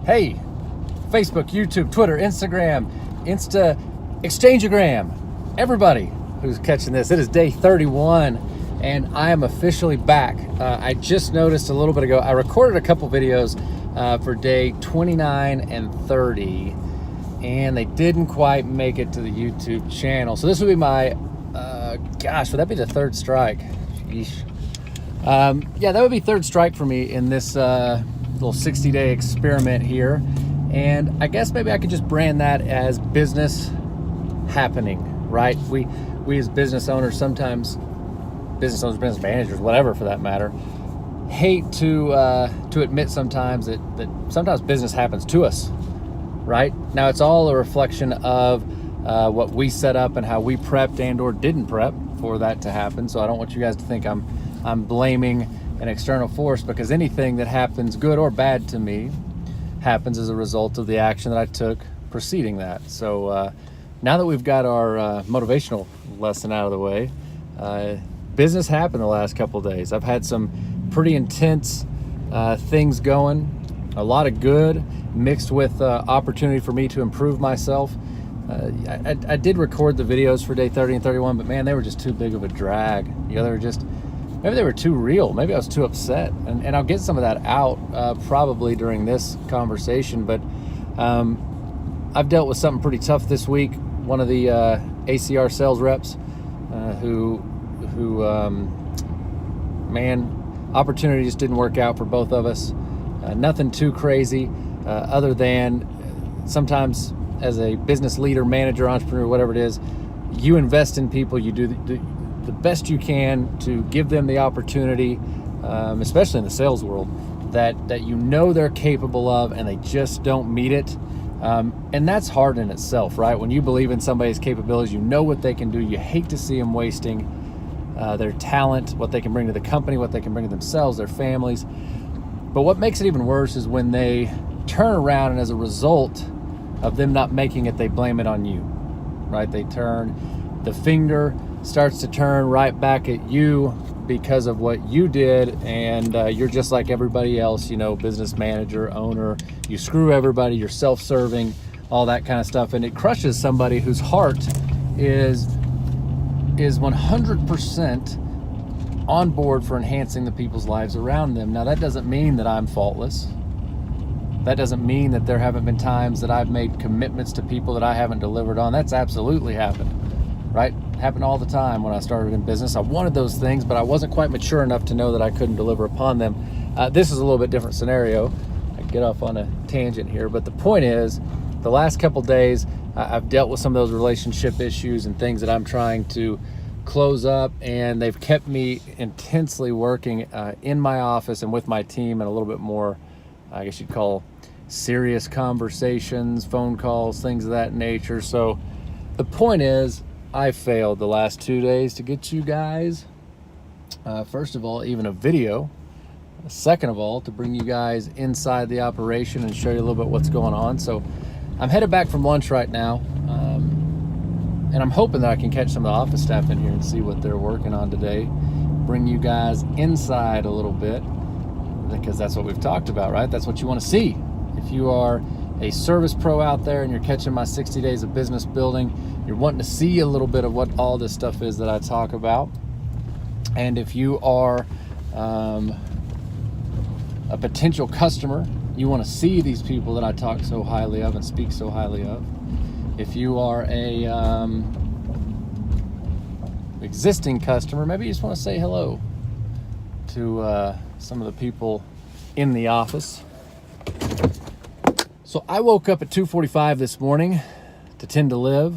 Hey, Facebook, YouTube, Twitter, Instagram, Exchangeogram, everybody who's catching this. It is day 31 and I am officially back. I just noticed a little bit ago, I recorded a couple videos for day 29 and 30 and they didn't quite make it to the YouTube channel. So this would be my, would that be the third strike? Sheesh. Yeah, that would be third strike for me in this little 60-day experiment here. And I guess maybe I could just brand that as business happening, right? We as business owners, sometimes business managers, whatever for that matter, hate to admit sometimes that sometimes business happens to us, right? Now it's all a reflection of what we set up and how we prepped and or didn't prep for that to happen. So I don't want you guys to think I'm blaming an external force, because anything that happens, good or bad to me, happens as a result of the action that I took preceding that. So now that we've got our motivational lesson out of the way, business happened the last couple of days. I've had some pretty intense things going, a lot of good mixed with opportunity for me to improve myself. I did record the videos for day 30 and 31, but man, they were just too big of a drag. You know, maybe they were too real. Maybe I was too upset. And I'll get some of that out probably during this conversation. But I've dealt with something pretty tough this week. One of the ACR sales reps opportunity just didn't work out for both of us. Nothing too crazy other than sometimes as a business leader, manager, entrepreneur, whatever it is, you invest in people, you do the best you can to give them the opportunity, especially in the sales world, that you know they're capable of, and they just don't meet it. And that's hard in itself, right? When you believe in somebody's capabilities, you know what they can do. You hate to see them wasting their talent, what they can bring to the company, what they can bring to themselves, their families. But what makes it even worse is when they turn around and as a result of them not making it, they blame it on you, right? The finger starts to turn right back at you because of what you did, and you're just like everybody else, you know, business manager, owner, you screw everybody, you're self-serving, all that kind of stuff, and it crushes somebody whose heart is 100% on board for enhancing the people's lives around them. Now that doesn't mean that I'm faultless. That doesn't mean that there haven't been times that I've made commitments to people that I haven't delivered on. That's absolutely happened, right? Happened all the time when I started in business. I wanted those things, but I wasn't quite mature enough to know that I couldn't deliver upon them. This is a little bit different scenario. I get off on a tangent here, but the point is, the last couple days, I've dealt with some of those relationship issues and things that I'm trying to close up, and they've kept me intensely working in my office and with my team, and a little bit more, I guess you'd call, serious conversations, phone calls, things of that nature. So the point is, I failed the last 2 days to get you guys, first of all, even a video. Second of all, to bring you guys inside the operation and show you a little bit what's going on. So I'm headed back from lunch right now, and I'm hoping that I can catch some of the office staff in here and see what they're working on today. Bring you guys inside a little bit, because that's what we've talked about, right? That's what you want to see. If you are a service pro out there and you're catching my 60 days of business building, you're wanting to see a little bit of what all this stuff is that I talk about. And if you are a potential customer, you want to see these people that I talk so highly of and speak so highly of. If you are a existing customer, maybe you just want to say hello to some of the people in the office. So I woke up at 2:45 this morning to tend to live.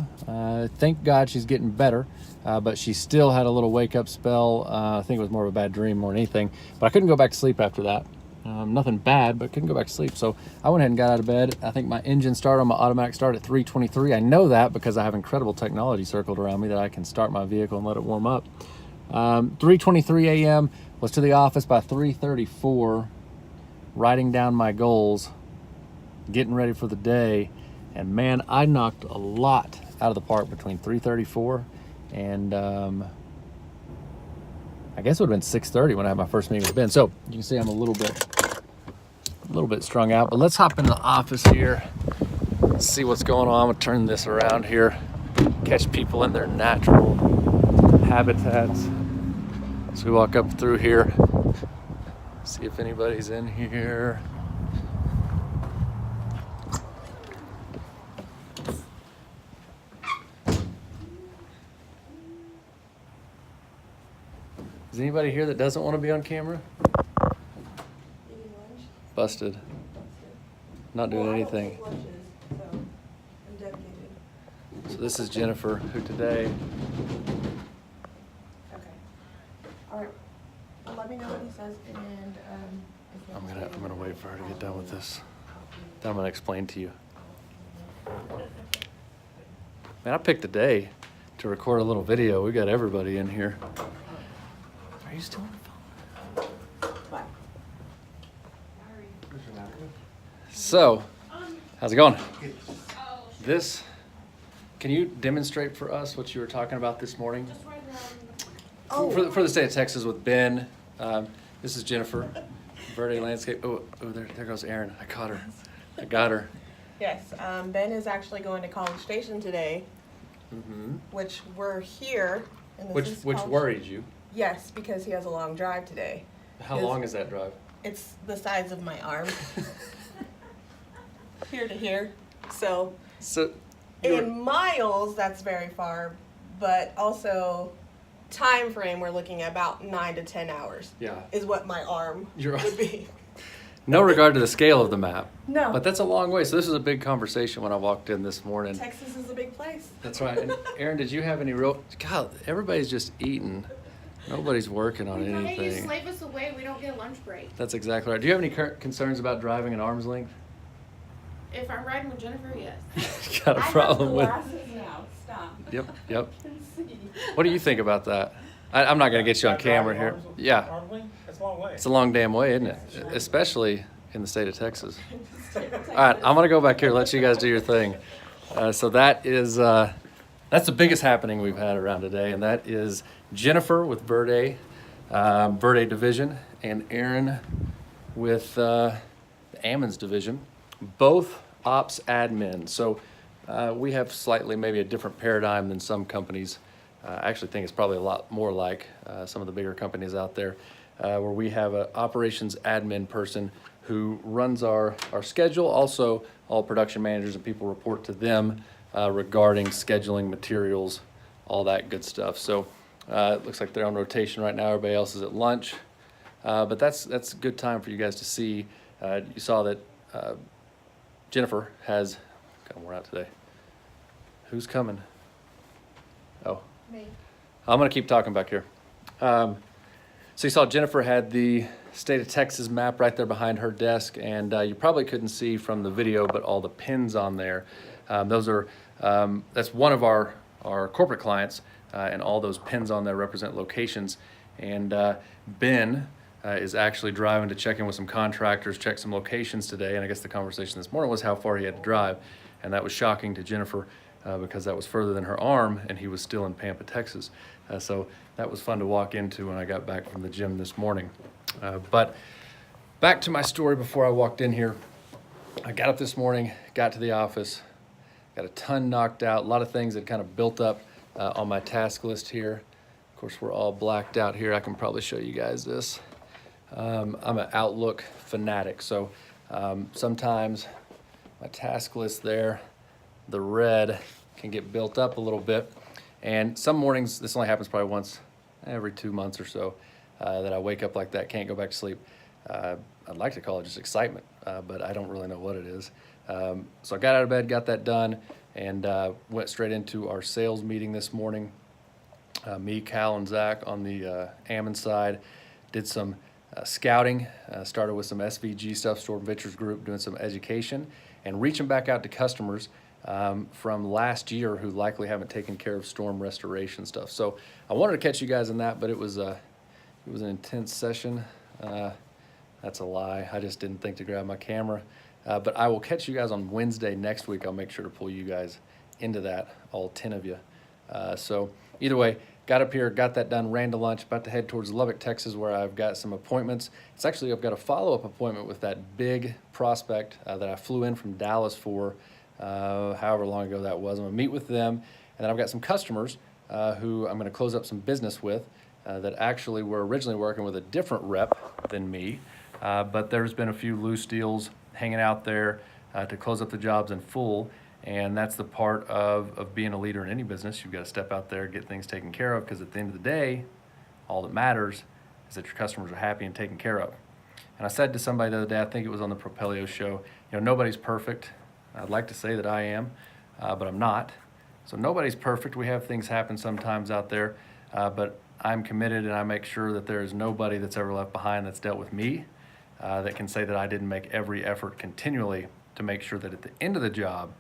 Thank God she's getting better, but she still had a little wake up spell. I think it was more of a bad dream more than anything, but I couldn't go back to sleep after that. Nothing bad, but couldn't go back to sleep. So I went ahead and got out of bed. I think my engine started on my automatic start at 3:23. I know that because I have incredible technology circled around me that I can start my vehicle and let it warm up. 3:23 a.m. was to the office by 3:34, writing down my goals, getting ready for the day. And man, I knocked a lot out of the park between 3:34 and I guess it would have been 6:30 when I had my first meeting with Ben. So you can see I'm a little bit a little bit strung out, but let's hop in the office here, see what's going on. I'm gonna turn this around here, catch people in their natural habitats. So we walk up through here, see if anybody's in here. Is anybody here that doesn't want to be on camera? Busted. Not doing anything. So this is Jennifer, who today. Okay. All right. Let me know what he says, and I'm gonna wait for her to get done with this. Then I'm gonna explain to you. Man, I picked a day to record a little video. We got everybody in here. Are you still on the phone? What? So, how's it going? This, can you demonstrate for us what you were talking about this morning? Oh. For the state of Texas with Ben. This is Jennifer, Verde Landscape. Oh, there goes Erin. I caught her. I got her. Yes. Ben is actually going to College Station today, which we're here. And this is Which College- worried you? Yes, because he has a long drive today. How long is that drive? It's the size of my arm, here to here. So in miles, that's very far, but also time frame, we're looking at about 9 to 10 hours. Yeah. Is what my arm would be. No regard to the scale of the map. No. But that's a long way. So this is a big conversation when I walked in this morning. Texas is a big place. That's right. And Erin, did you have any God, everybody's just eating. Nobody's working on Hey, you anything. slave us away, we don't get a lunch break. That's exactly right. Do you have any concerns about driving at arm's length? If I'm riding with Jennifer, yes. Got a problem with? now. Stop. Yep. What do you think about that? I'm not going to get you on camera here. Yeah. That's a long way. It's a long damn way, isn't it? Especially in the state of Texas. All right, I'm going to go back here, let you guys do your thing. So that is, that's the biggest happening we've had around today, and that is Jennifer with Verde Division, and Erin with the Ammons Division, both ops admin. So we have slightly maybe a different paradigm than some companies. I actually think it's probably a lot more like some of the bigger companies out there, where we have an operations admin person who runs our schedule. Also, all production managers and people report to them regarding scheduling materials, all that good stuff. So it looks like they're on rotation right now. Everybody else is at lunch. But that's a good time for you guys to see. You saw that Jennifer has, kind of worn out today. Who's coming? Oh. Me. I'm going to keep talking back here. So you saw Jennifer had the state of Texas map right there behind her desk, and you probably couldn't see from the video, but all the pins on there. Those are, that's one of our corporate clients, and all those pins on there represent locations. And Ben is actually driving to check in with some contractors, check some locations today, and I guess the conversation this morning was how far he had to drive, and that was shocking to Jennifer. Because that was further than her arm, and he was still in Pampa, Texas. So that was fun to walk into when I got back from the gym this morning. But back to my story before I walked in here. I got up this morning, got to the office, got a ton knocked out, a lot of things that kind of built up on my task list here. Of course, we're all blacked out here. I can probably show you guys this. I'm an Outlook fanatic, so sometimes my task list there, the red can get built up a little bit, and some mornings, this only happens probably once every 2 months or so, that I wake up like that, can't go back to sleep. I'd like to call it just excitement, but I don't really know what it is. So I got out of bed, got that done, and went straight into our sales meeting this morning. Me, Cal, and Zach on the Ammon side did some scouting, started with some SVG stuff, Storm Ventures Group, doing some education, and reaching back out to customers from last year who likely haven't taken care of storm restoration stuff. So I wanted to catch you guys in that, but it was an intense session. That's a lie. I just didn't think to grab my camera. But I will catch you guys on Wednesday next week. I'll make sure to pull you guys into that, all 10 of you. So either way, got up here, got that done, ran to lunch, about to head towards Lubbock, Texas, where I've got some appointments. It's actually, I've got a follow-up appointment with that big prospect that I flew in from Dallas for however long ago that was. I'm gonna meet with them, and then I've got some customers who I'm gonna close up some business with that actually were originally working with a different rep than me, but there's been a few loose deals hanging out there to close up the jobs in full. And that's the part of being a leader in any business. You've got to step out there, get things taken care of, because at the end of the day, all that matters is that your customers are happy and taken care of. And I said to somebody the other day, I think it was on the Propelio show, nobody's perfect. I'd like to say that I am, but I'm not. So nobody's perfect. We have things happen sometimes out there, but I'm committed, and I make sure that there is nobody that's ever left behind that's dealt with me that can say that I didn't make every effort continually to make sure that at the end of the job,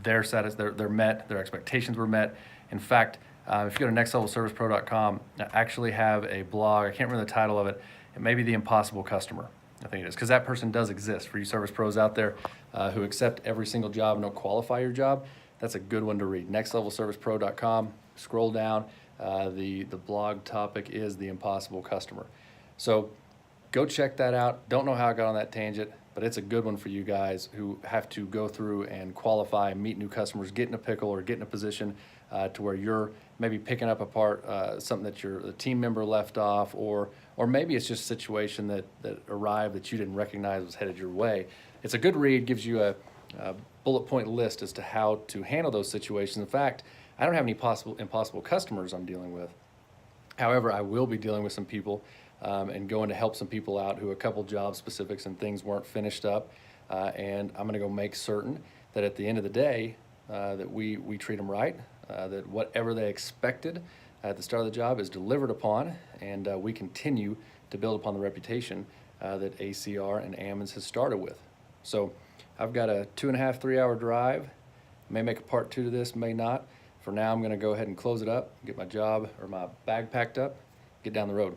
they're met, their expectations were met. In fact, if you go to nextlevelservicepro.com, I actually have a blog. I can't remember the title of it. It may be The Impossible Customer. I think it is, because that person does exist. For you service pros out there who accept every single job and don't qualify your job, that's a good one to read. nextlevelservicepro.com. Scroll down. The blog topic is The Impossible Customer. So go check that out. Don't know how I got on that tangent, but it's a good one for you guys who have to go through and qualify, meet new customers, get in a pickle or get in a position to where you're maybe picking up apart something that the team member left off, or maybe it's just a situation that arrived that you didn't recognize was headed your way. It's a good read, gives you a bullet point list as to how to handle those situations. In fact, I don't have any impossible customers I'm dealing with. However, I will be dealing with some people and going to help some people out who a couple job specifics and things weren't finished up. And I'm gonna go make certain that at the end of the day, that we treat them right, that whatever they expected at the start of the job is delivered upon, and we continue to build upon the reputation that ACR and Ammons has started with. So I've got a 2.5, 3 hour drive. May make a part 2 to this, may not. For now, I'm gonna go ahead and close it up, get my job or my bag packed up, get down the road.